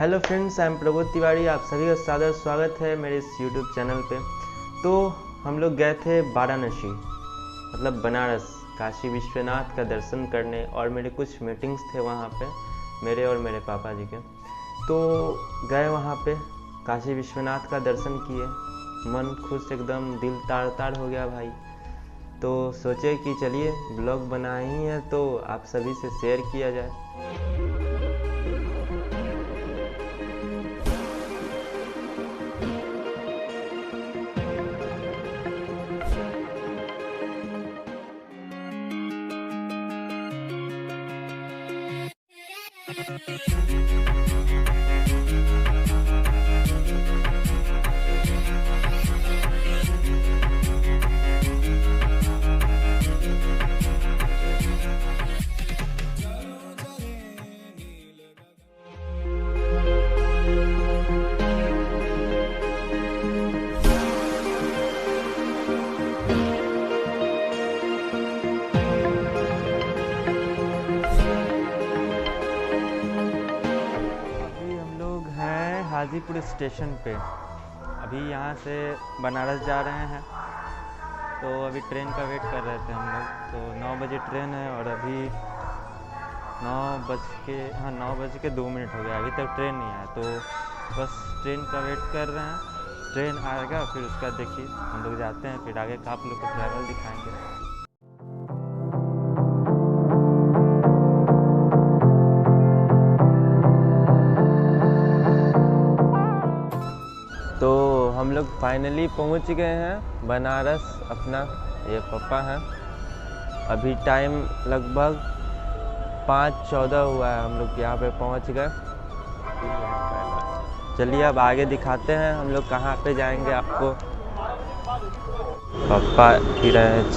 Hello friends, I am Prabodh Tiwari. आप सभी का सादर स्वागत है मेरे इस यूट्यूब चैनल पे। तो हम लोग गए थे वाराणसी, मतलब बनारस, काशी विश्वनाथ का दर्शन करने, और मेरे कुछ मीटिंग्स थे वहाँ पे, मेरे और मेरे पापा जी के। तो गए वहाँ पे, काशी विश्वनाथ का दर्शन किए, मन खुश एकदम, दिल ताड़ ताड़ हो गया भाई। तो सोचे कि चलिए ब्लॉग बना ही है तो आप सभी से शेयर किया जाए। हाजीपुर स्टेशन पे, अभी यहाँ से बनारस जा रहे हैं। तो अभी ट्रेन का वेट कर रहे थे हम लोग। तो 9 बजे ट्रेन है और अभी 9 बज के 2 मिनट हो गया, अभी तक ट्रेन नहीं आया। तो बस ट्रेन का वेट कर रहे हैं। ट्रेन आएगा फिर उसका देखिए हम लोग जाते हैं, फिर आगे का आप लोग को ट्रैवल दिखाएंगे। तो हम लोग फाइनली पहुंच गए हैं बनारस। अपना ये पापा हैं। अभी टाइम लगभग 5:14 हुआ है, हम लोग यहाँ पे पहुंच गए। चलिए अब आगे दिखाते हैं हम लोग कहाँ पे जाएंगे आपको। पापा पी रहे हैं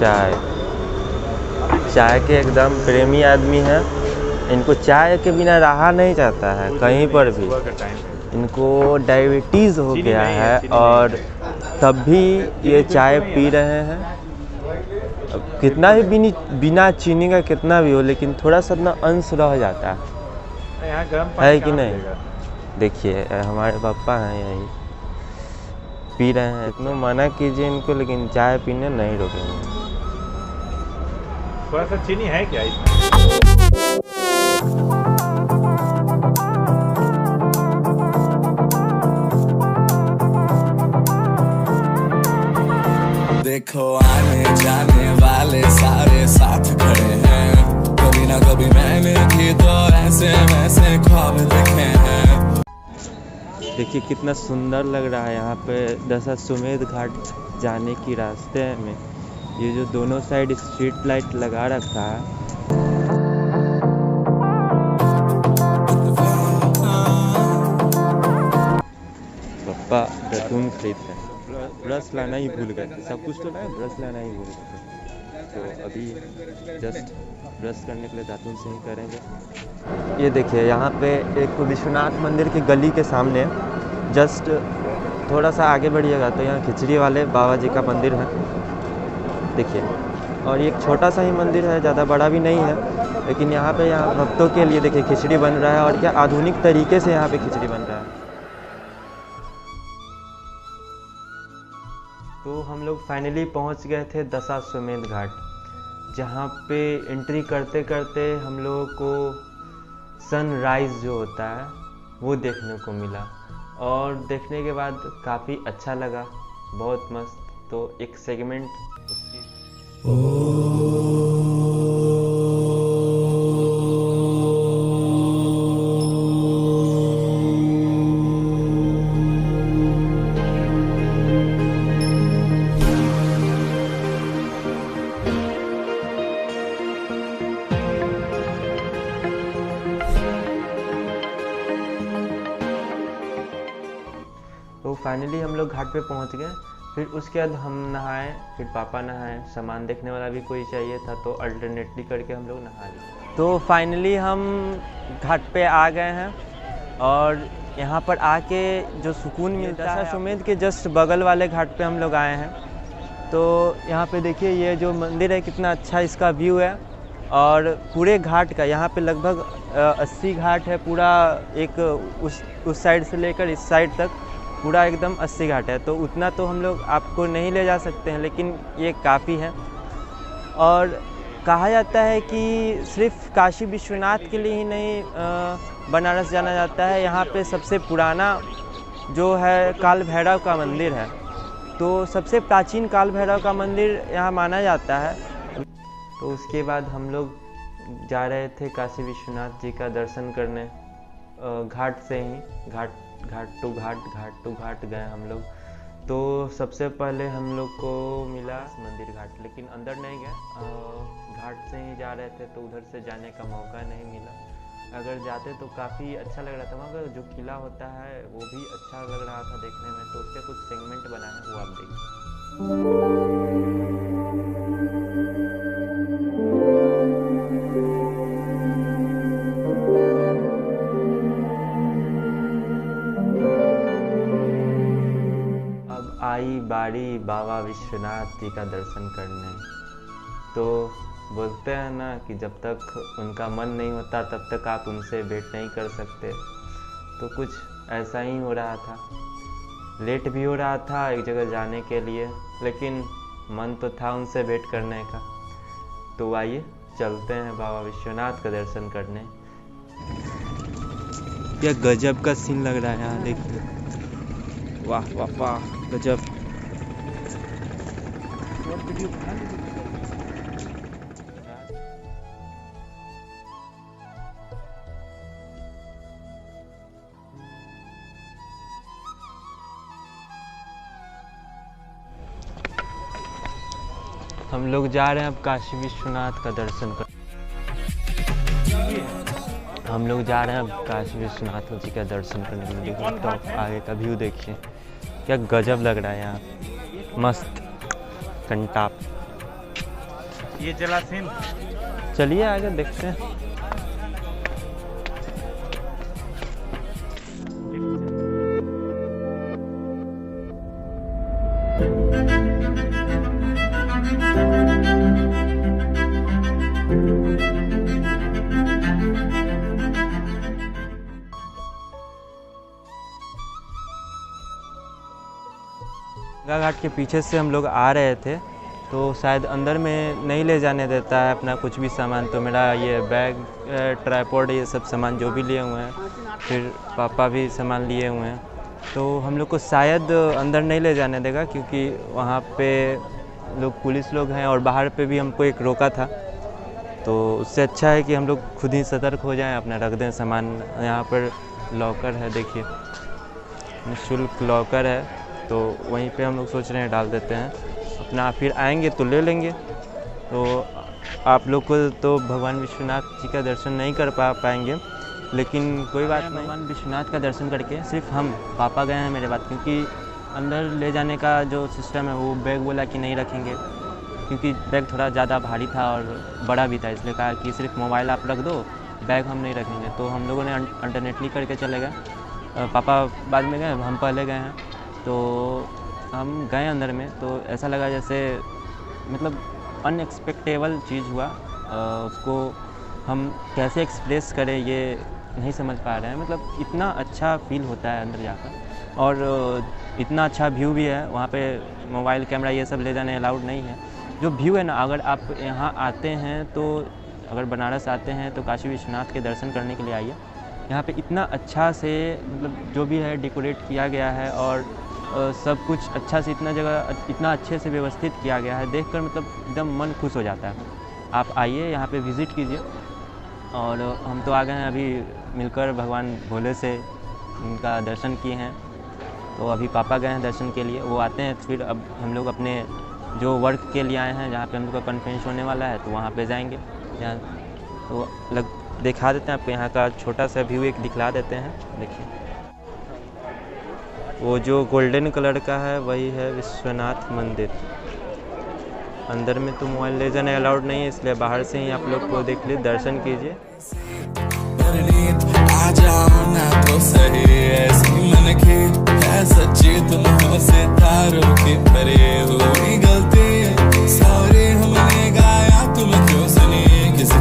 चाय के एकदम प्रेमी आदमी हैं। इनको चाय के बिना रहा नहीं जाता है कहीं पर भी। इनको डायबिटीज़ हो गया है और तब भी ये चाय पी रहे हैं। कितना भी बिना चीनी का कितना भी हो, लेकिन थोड़ा सा ना अंश रह जाता है कि नहीं। देखिए हमारे पापा हैं यही पी रहे हैं। इतना मना कीजिए इनको, लेकिन चाय पीने नहीं रोकेंगे। थोड़ा सा चीनी है क्या इसमें? देखो आने जाने वाले सारे साथ खड़े हैं। कभी ना कभी मैंने भी तो ऐसे वैसे ख्वाब देखे हैं। देखिए कितना सुंदर लग रहा है यहाँ पे। दशाश्वमेध घाट जाने की रास्ते में ये जो दोनों साइड स्ट्रीट लाइट लगा रखा है। पापा दातून खरीद रहे हैं। ब्रश लाना ही भूल गए थे। सब कुछ तो लाए, ब्रश लाना ही भूल गए थे। तो अभी जस्ट ब्रश करने के लिए दातून से ही करेंगे। ये देखिए यहाँ पे एक विश्वनाथ मंदिर की गली के सामने जस्ट थोड़ा सा आगे बढ़िएगा तो यहाँ खिचड़ी वाले बाबा जी का मंदिर है। देखिए, और एक छोटा सा ही मंदिर है, ज़्यादा बड़ा भी नहीं है, लेकिन यहाँ पे भक्तों के लिए देखिए खिचड़ी बन रहा है। और क्या आधुनिक तरीके से यहाँ पे खिचड़ी बन रहा है। तो हम लोग फाइनली पहुँच गए थे दशाश्वमेध घाट, जहाँ पे एंट्री करते करते हम लोगों को सनराइज़ जो होता है वो देखने को मिला। और देखने के बाद काफ़ी अच्छा लगा, बहुत मस्त। तो एक सेगमेंट तो फाइनली हम लोग घाट पे पहुंच गए। फिर उसके बाद हम नहाए, फिर पापा नहाए। सामान देखने वाला भी कोई चाहिए था तो अल्टरनेटली करके हम लोग नहा लिए। तो फाइनली हम घाट पे आ गए हैं और यहाँ पर आके जो सुकून मिलता है। दशाश्वमेध के जस्ट बगल वाले घाट पे हम लोग आए हैं। तो यहाँ पे देखिए ये जो मंदिर है कितना अच्छा इसका व्यू है। और पूरे घाट का यहाँ पे लगभग 80 घाट है पूरा, एक उस साइड से लेकर इस साइड तक पूरा एकदम 80 घाट है। तो उतना तो हम लोग आपको नहीं ले जा सकते हैं, लेकिन ये काफ़ी है। और कहा जाता है कि सिर्फ काशी विश्वनाथ के लिए ही नहीं बनारस जाना जाता है, यहाँ पे सबसे पुराना जो है काल भैरव का मंदिर है। तो सबसे प्राचीन काल भैरव का मंदिर यहाँ माना जाता है। तो उसके बाद हम लोग जा रहे थे काशी विश्वनाथ जी का दर्शन करने, घाट से ही घाट टू घाट गए हम लोग। तो सबसे पहले हम लोग को मिला मंदिर घाट, लेकिन अंदर नहीं गए, घाट से ही जा रहे थे तो उधर से जाने का मौका नहीं मिला। अगर जाते तो काफ़ी अच्छा लग रहा था, वहाँ का जो किला होता है वो भी अच्छा लग रहा था देखने में। तो उसके कुछ सेगमेंट बना है, वो आप देखिए। आई बारी बाबा विश्वनाथ जी का दर्शन करने। तो बोलते हैं ना कि जब तक उनका मन नहीं होता तब तक आप उनसे भेंट नहीं कर सकते। तो कुछ ऐसा ही हो रहा था, लेट भी हो रहा था एक जगह जाने के लिए, लेकिन मन तो था उनसे भेंट करने का। तो आइए चलते हैं बाबा विश्वनाथ का दर्शन करने। क्या गजब का सीन लग रहा है यहाँ, देखिए। वाह वाह वाह, गजब। हम लोग जा रहे हैं अब काशी विश्वनाथ का दर्शन कर। हम लोग जा रहे हैं अब काशी विश्वनाथ जी का दर्शन करने के लिए। टॉप आगे का व्यू देखिए, क्या गजब लग रहा है यहाँ, मस्त कंटाप। ये चला सीन, चलिए आगे देखते हैं। गंगा घाट के पीछे से हम लोग आ रहे थे, तो शायद अंदर में नहीं ले जाने देता है अपना कुछ भी सामान। तो मेरा ये बैग, ट्राइपॉड, ये सब सामान जो भी लिए हुए हैं, फिर पापा भी सामान लिए हुए हैं, तो हम लोग को शायद अंदर नहीं ले जाने देगा, क्योंकि वहाँ पे लोग, पुलिस लोग हैं, और बाहर पे भी हमको एक रोका था। तो उससे अच्छा है कि हम लोग खुद ही सतर्क हो जाएं, अपना रख दें सामान। यहाँ पर लॉकर है, देखिए, निःशुल्क लॉकर है, तो वहीं पे हम लोग सोच रहे हैं डाल देते हैं अपना, फिर आएंगे तो ले लेंगे। तो आप लोग को तो भगवान विश्वनाथ जी का दर्शन नहीं कर पाएंगे, लेकिन कोई बात नहीं। भगवान विश्वनाथ का दर्शन करके सिर्फ हम पापा गए हैं मेरे बाद, क्योंकि अंदर ले जाने का जो सिस्टम है वो बैग बोला कि नहीं रखेंगे, क्योंकि बैग थोड़ा ज़्यादा भारी था और बड़ा भी था, इसलिए कहा कि सिर्फ मोबाइल आप रख दो, बैग हम नहीं रखेंगे। तो हम लोगों ने अल्टरनेटली करके चले गए। पापा बाद में गए, हम पहले गए हैं। तो हम गए अंदर में, तो ऐसा लगा जैसे मतलब अनएक्सपेक्टेबल चीज़ हुआ। उसको हम कैसे एक्सप्रेस करें ये नहीं समझ पा रहे हैं। मतलब इतना अच्छा फील होता है अंदर जाकर, और इतना अच्छा व्यू भी है। वहाँ पे मोबाइल कैमरा ये सब ले जाने अलाउड नहीं है। जो व्यू है ना, अगर आप यहाँ आते हैं तो, अगर बनारस आते हैं तो काशी विश्वनाथ के दर्शन करने के लिए आइए। यहाँ पे इतना अच्छा से मतलब जो भी है डेकोरेट किया गया है, और सब कुछ अच्छा से, इतना जगह इतना अच्छे से व्यवस्थित किया गया है, देखकर मतलब एकदम मन खुश हो जाता है। आप आइए यहाँ पे विज़िट कीजिए। और हम तो आ गए हैं, अभी मिलकर भगवान भोले से उनका दर्शन किए हैं। तो अभी पापा गए हैं दर्शन के लिए, वो आते हैं, फिर अब हम लोग अपने जो वर्क के लिए आए हैं, जहाँ पे हम लोग का कॉन्फ्रेंस होने वाला है, तो वहाँ पे जाएंगे। यहाँ तो दिखा देते हैं आपको, यहाँ का छोटा सा व्यू एक दिखला देते हैं। देखिए, वो जो गोल्डन कलर का है वही है विश्वनाथ मंदिर। अंदर में तो मोबाइल ले जाने अलाउड नहीं है, इसलिए बाहर से ही आप लोग को देख लीजिए, दर्शन कीजिए। आ जाओ ना तो सही, ऐसी मन की है सच्ची, तुम हो सितारों की परे हुई गलती, सॉरी हमने गाया तुम क्यों सुनी, किसी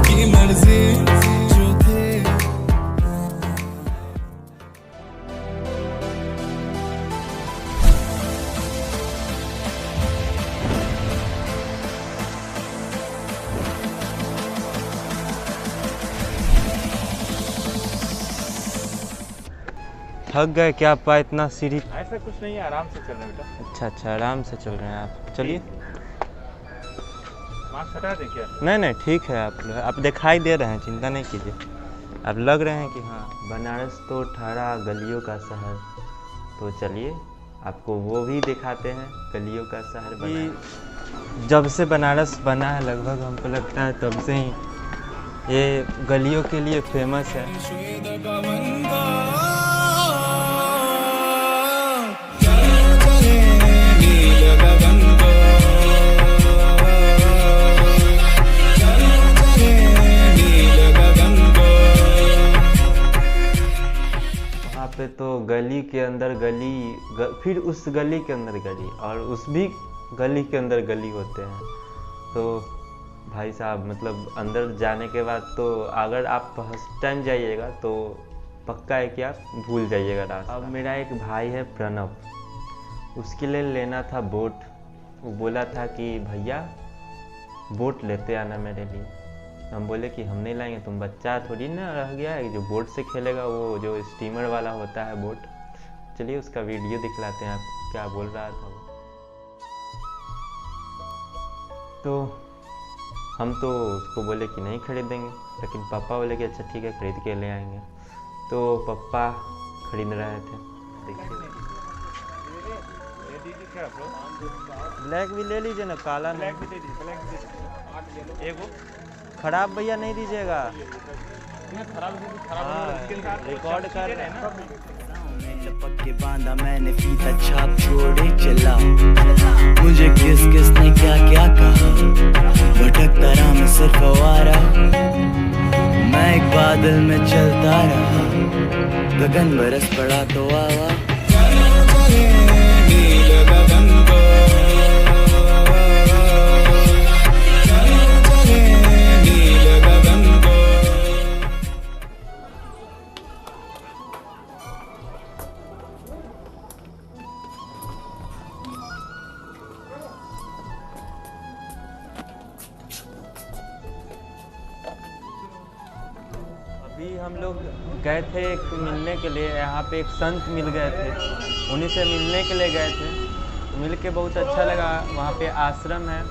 थक गए क्या आपका इतना सीढ़ी? ऐसा कुछ नहीं है, आराम से चल रहे हैं बेटा। अच्छा अच्छा, आराम से चल रहे हैं आप, चलिए। मास्क हटा दें क्या? नहीं नहीं ठीक है, आप दिखाई दे रहे हैं, चिंता नहीं कीजिए। आप लग रहे हैं कि हाँ, बनारस तो ठहरा गलियों का शहर, तो चलिए आपको वो भी दिखाते हैं गलियों का शहर। भी जब से बनारस बना है लगभग हमको लगता है तब से ही ये गलियों के लिए फेमस है। पे तो गली के अंदर गली, फिर उस गली के अंदर गली, और उस भी गली के अंदर गली होते हैं। तो भाई साहब मतलब अंदर जाने के बाद तो अगर आप फर्स्ट टाइम जाइएगा तो पक्का है कि आप भूल जाइएगा रास्ता। अब मेरा एक भाई है प्रणव, उसके लिए लेना था बोट। वो बोला था कि भैया बोट लेते आना मेरे लिए। हम बोले कि हम नहीं लाएंगे, तुम बच्चा थोड़ी ना रह गया है जो बोट से खेलेगा, वो जो स्टीमर वाला होता है बोट। चलिए उसका वीडियो दिखलाते हैं आप क्या बोल रहा था वो। तो हम तो उसको बोले कि नहीं खरीदेंगे, लेकिन पापा बोले कि अच्छा ठीक है खरीद के ले आएंगे। तो पापा खरीद रहे थे। देखिए ब्लैक भी ले लीजिए ना, काला नहीं। ब्लैक भी दे दीजिए, ब्लैक भी दे दीजिए। एगो खराब भैया नहीं दीजिएगा, रिकॉर्ड कर रहे हैं ना। लपक के बांधा मैंने फीता छाप छोड़े चला, मुझे किस किस ने क्या क्या कहा, भटकता रहा मैं सिर्फ आवारा, मैं एक बादल में चलता रहा, गगन बरस पड़ा तो आवा। अभी हम लोग गए थे एक मिलने के लिए, यहाँ पे एक संत मिल गए थे, उन्हीं से मिलने के लिए गए थे। मिल के बहुत अच्छा लगा। वहाँ पे आश्रम है,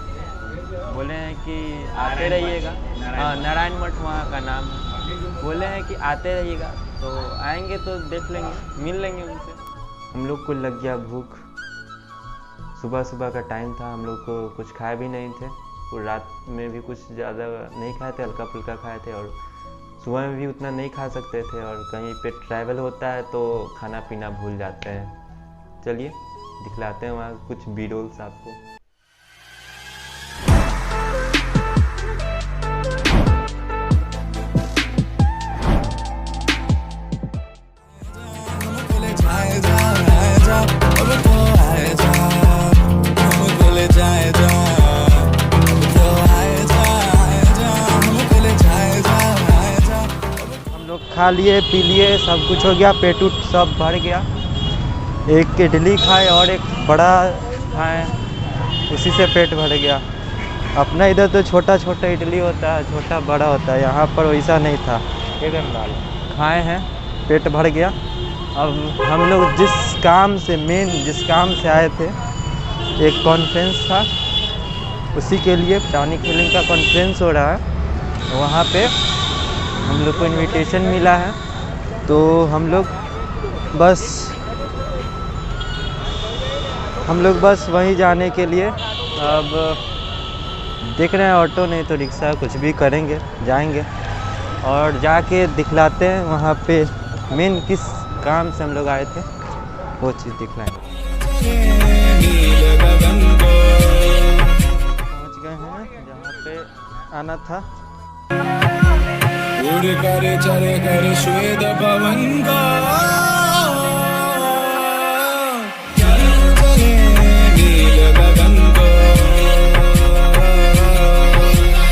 बोले हैं कि आते रहिएगा। हाँ, नारायण मठ वहाँ का नाम है। बोले हैं कि आते रहिएगा, तो आएंगे तो देख लेंगे, मिल लेंगे उनसे। हम लोग को लग गया भूख, सुबह सुबह का टाइम था, हम लोग को कुछ खाए भी नहीं थे, और रात में भी कुछ ज़्यादा नहीं खाए थे, हल्का फुल्का खाए थे, और सुबह में भी उतना नहीं खा सकते थे। और कहीं पे ट्रैवल होता है तो खाना पीना भूल जाते हैं। चलिए दिखलाते हैं वहाँ कुछ बी-रोल्स आपको। खा लिए पी लिए, सब कुछ हो गया, पेट उट सब भर गया। एक इडली खाए और एक बड़ा खाए, उसी से पेट भर गया। अपना इधर तो छोटा छोटा इडली होता है, छोटा बड़ा होता है, यहाँ पर वैसा नहीं था। एकदम दाल खाए हैं, पेट भर गया। अब हम लोग जिस काम से आए थे, एक कॉन्फ्रेंस था, उसी के लिए टाउनिक हीलिंग का कॉन्फ्रेंस हो रहा है, वहाँ पे हम लोग को इनविटेशन मिला है। तो हम लोग बस वहीं जाने के लिए अब देख रहे हैं, ऑटो नहीं तो रिक्शा कुछ भी करेंगे, जाएंगे और जाके दिखलाते हैं वहाँ पे मेन किस काम से हम लोग आए थे, वो चीज़ दिखलाएंगे। पहुँच गए हैं जहाँ पे आना था। उड़ कर चले कर श्वेत पवन का, चले नील गगन को।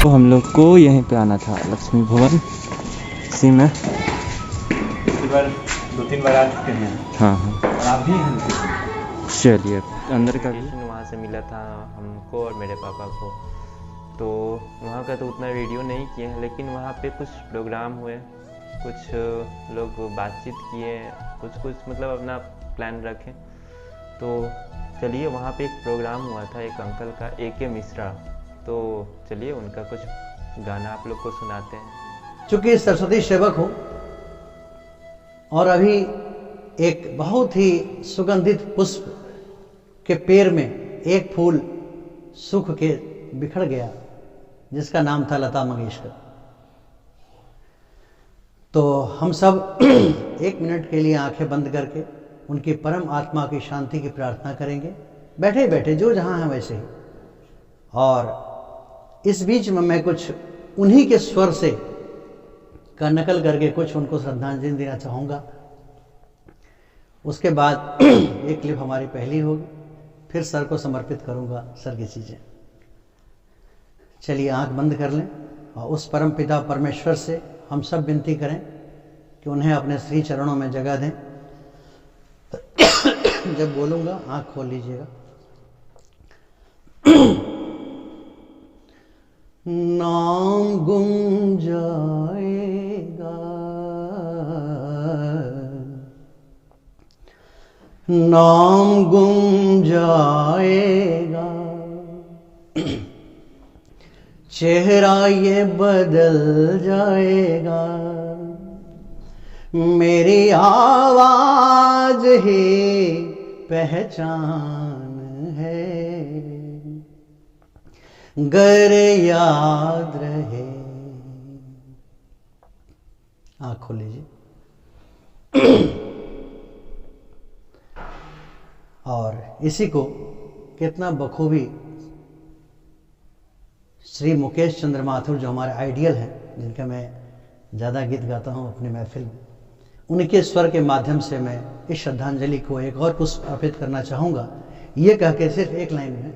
तो हम लोग को यहीं पे आना था, लक्ष्मी भवन इसी में। दो तीन बार आ चुके हैं। हाँ हाँ, और आप भी हैं। चलिए अंदर का वहाँ से मिला था हमको और मेरे पापा को। तो वहाँ का तो उतना वीडियो नहीं किए हैं, लेकिन वहाँ पे कुछ प्रोग्राम हुए, कुछ लोग बातचीत किए, कुछ मतलब अपना प्लान रखें। तो चलिए, वहाँ पे एक प्रोग्राम हुआ था एक अंकल का, AK मिश्रा, तो चलिए उनका कुछ गाना आप लोग को सुनाते हैं। चूंकि सरस्वती सेवक हूँ और अभी एक बहुत ही सुगंधित पुष्प के पेड़ में एक फूल सूख के बिखर गया, जिसका नाम था लता मंगेशकर। तो हम सब 1 मिनट के लिए आंखें बंद करके उनकी परम आत्मा की शांति की प्रार्थना करेंगे, बैठे बैठे जो जहाँ हैं वैसे ही। और इस बीच में मैं कुछ उन्हीं के स्वर से का नकल करके कुछ उनको श्रद्धांजलि देना चाहूँगा। उसके बाद एक क्लिप हमारी पहली होगी, फिर सर को समर्पित करूँगा सर की चीज़ें। चलिए आंख बंद कर लें और उस परम पिता परमेश्वर से हम सब विनती करें कि उन्हें अपने श्री चरणों में जगह दें। जब बोलूँगा आंख खोल लीजिएगा। नाम गुम जाएगा, नाम गुम जाएगा, चेहरा ये बदल जाएगा, मेरी आवाज ही पहचान है, गर याद रहे। आँख खोल लीजिए। और इसी को कितना बखूबी श्री मुकेश चंद्र माथुर, जो हमारे आइडियल हैं, जिनका मैं ज़्यादा गीत गाता हूँ अपनी महफिल में, उनके स्वर के माध्यम से मैं इस श्रद्धांजलि को एक और पुष्प अर्पित करना चाहूँगा, ये कह के सिर्फ एक लाइन में।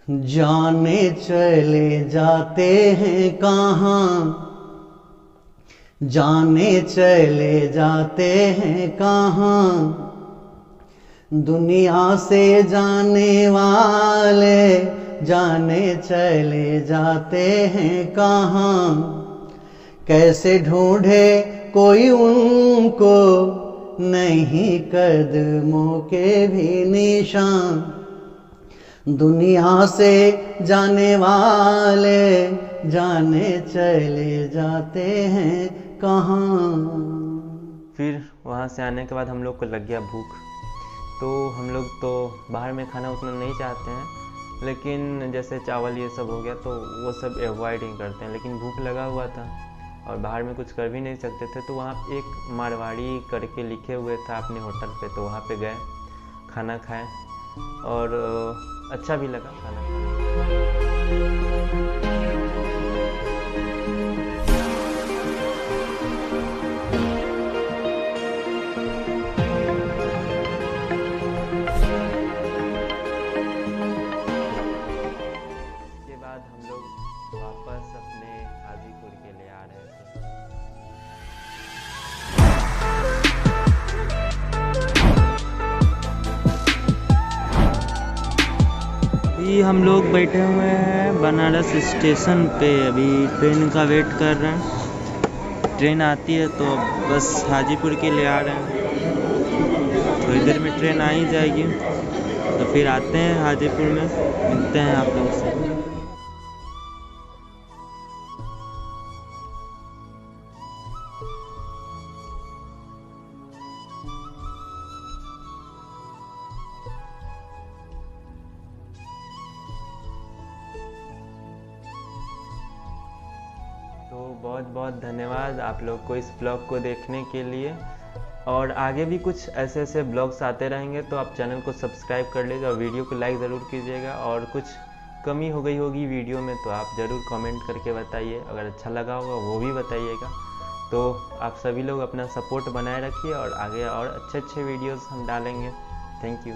जाने चले जाते हैं कहाँ, जाने चले जाते हैं कहाँ, दुनिया से जाने वाले जाने चले जाते हैं कहाँ, कैसे ढूंढे कोई उनको, नहीं कदमों के भी निशान, दुनिया से जाने वाले जाने चले जाते हैं कहाँ। फिर वहाँ से आने के बाद हम लोग को लग गया भूख, तो हम लोग तो बाहर में खाना उतना नहीं चाहते हैं, लेकिन जैसे चावल ये सब हो गया तो वो सब अवॉइड ही करते हैं, लेकिन भूख लगा हुआ था और बाहर में कुछ कर भी नहीं सकते थे। तो वहाँ एक मारवाड़ी करके लिखे हुए था अपने होटल पे, तो वहाँ पे गए, खाना खाएं और अच्छा भी लगा खाना खाने। इसके बाद हम लोग वापस अपने हाजीपुर के लिए आ रहे थे। अभी हम लोग बैठे हुए हैं बनारस स्टेशन पे, अभी ट्रेन का वेट कर रहे हैं। ट्रेन आती है तो बस हाजीपुर के लिए आ रहे हैं, थोड़ी देर में ट्रेन आ ही जाएगी, तो फिर आते हैं हाजीपुर में, मिलते हैं आप लोग से। तो बहुत बहुत धन्यवाद आप लोग को इस ब्लॉग को देखने के लिए, और आगे भी कुछ ऐसे ऐसे ब्लॉग्स आते रहेंगे, तो आप चैनल को सब्सक्राइब कर लीजिएगा और वीडियो को लाइक ज़रूर कीजिएगा। और कुछ कमी हो गई होगी वीडियो में तो आप ज़रूर कमेंट करके बताइए, अगर अच्छा लगा होगा वो भी बताइएगा। तो आप सभी लोग अपना सपोर्ट बनाए रखिए और आगे और अच्छे अच्छे वीडियोज़ हम डालेंगे। Thank you.